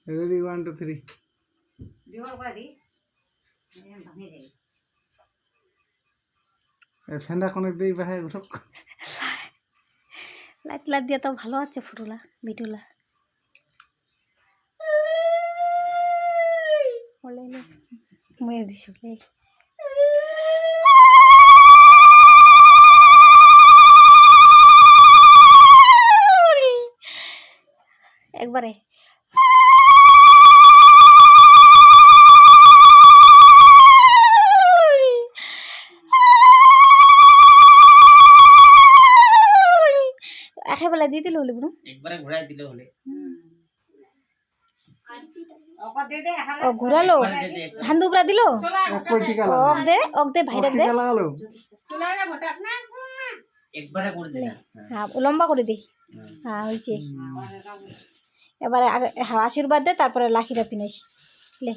ready 1 2 3 বিহর করে this ভাঙে যাবে ফেন্ডা কোনে দেই ভাই উঠক লাইট লাইট দিয়ে তো ভালো আছে ফটোলা ভিডিওলা ওলে লে মুয়ে দিছো লে একবারে একেবারে দিয়ে দিলে হলে একবারে ঘুরাই দিলে হলে ওকে দে দে ও ঘুরালো ধান দুবরা দিল এক কোটি কালা অক দে ভাইরা দে লাগালো চলে না ঘটা না একবারে করে দিলে হ্যাঁ লম্বা করে দে হ্যাঁ হয়েছে এবারে হ্যাঁ আশীর্বাদ দে তারপরে লাখিটা পিনাইস লে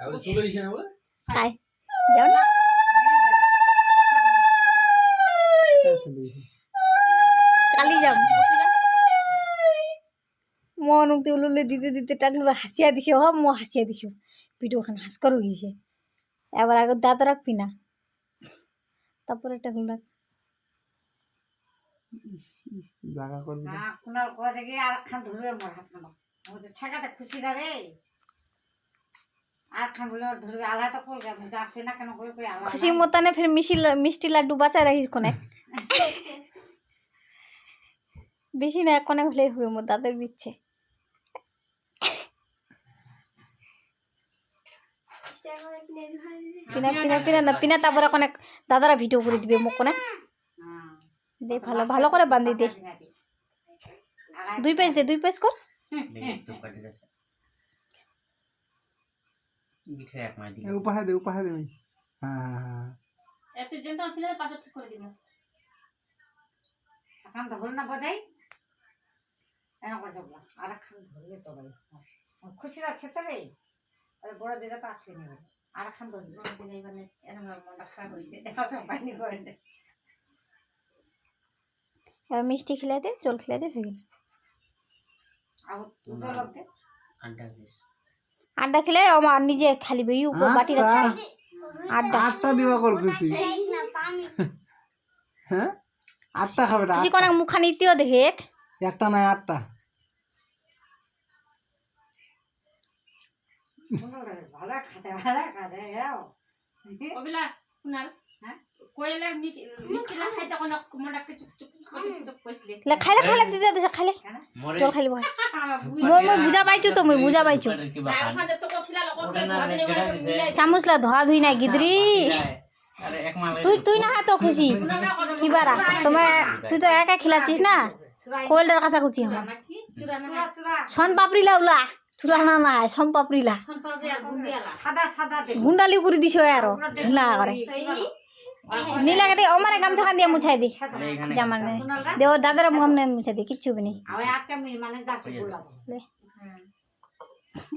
আবার চলে এসে না বল খাই যাও না কালি যাম মন উঠতে উলুলে দিতে দিতে টাকলু হাসিয়া দিছে হ মো হাসিয়া দিছো ভিডিওখান হাসকর হয়ে গেছে এবার আগে দাঁত রাখবি না তারপরে টাকলু রাখ জায়গা করবি না কোনার কোজে গিয়ে আর খান ধরবে মোর হাত না ও তো ছাকাতে খুশি রে আর খান বলে ধরবে আলা তো কল গে মুজে আসবে না কেন কই কই আলা খুশি মতানে ফির মিষ্টি লাড্ডু বাঁচা রাখিস কোনে বেশি না কোনে হলেই হবে মোর দাঁতের দিচ্ছে পিনা পিনা পিনা না পিনা তারপরে কোনে দাদারা ভিডিও করে দিবে মোক কোনে দে ভালো ভালো করে বান্ধি দে 2 পেজ দে 2 পেজ কর দেখি তো কাটি গেছে মিঠে এক মাই দিকে উপায় দে হ্যাঁ এত জেন্টা ফিলে পাঁচ ঠিক করে দিন এখন তো হল না বজাই এনা করে যাবো আর খান ধরলে তো ভাই খুশি আছে তো রে আরে বড় দিদা তো আসবে না আর খান ধরলে বড় দিদা মানে এনা মনটা খারাপ হইছে দেখা সব পানি করে দে আর মিষ্টি খিলাই দে জল খিলাই দে হয়ে গেল আর দুটো লাগতে আন্ডা দিস আড্ডা খেলে আমার নিজে খালি বেই উপর বাটি রাখছে আড্ডা আটটা দিবা কর খুশি হ্যাঁ আটটা খাবে খুশি কোন মুখা নিতেও দেখে একটা নাই আটটা ভালো খাতে যাও ওবিলা শুনাল হ্যাঁ কইলে মিষ্টি না খাইতে কোন মনটা চুপ চুপ কইছলি লে খাইলে খাইলে দিতে দে খাইলে জল খাইলি বল মই বুঝা পাইছো তো মই বুঝা পাইছো ওখানে তো কফিলা লোককে ভাজনে চামচলা ধোয়া ধুই নাই গিদরি আরে এক মাল তুই না তো খুশি কিবারা তুমি তুই তো একা খিলাছিস না কোয়েলটার কথা কুচি আমার নাকি চুরা না সন পাপড়ি লাউলা চুরা না না সন পাপড়িলা সনপাবড়ি আর গুন্ডিয়ালা সাদা সাদা দে গুন্ডালি করে দিছ আর ঢিলা করে নীলা কাটে আমারে গামছা খান দিয়ে মুছাই দি জামার নে দেও দাদারা মুখাম নে মুছাই দি কিচ্ছু বি নেই আরে আচ্ছা মানে যাচ্ছে বললাম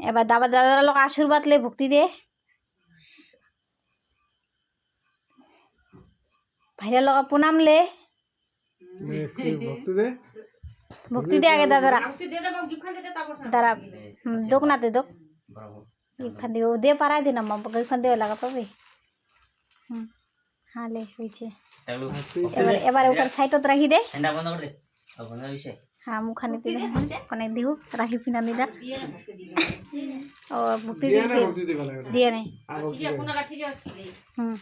এবার দাদারা লোক আশীর্বাদ লে ভক্তি দে ভাইরা লোক প্রণাম লে ভক্তি দে আগে দাদারা তুই দে দেব গিফট খান দে তারপর দাদা দোক না দে দোক ব্রাভো গিফট খান দিও দে পারাই দে না গিফট খান দেও লাগা পাবে হ্যাঁ লে হয়েছে টাগলু এবার উপর সাইডত রাখি দে ঠান্ডা বন্ধ করে দে বন্ধ হইছে হ্যাঁ মুখা নিতে কোনে দিও রাখি পিনা নিদা ও ভক্তি দিয়ে নে দিবা লাগে দিয়ে নে ঠিক আছে কোন লাঠি যাচ্ছে হুম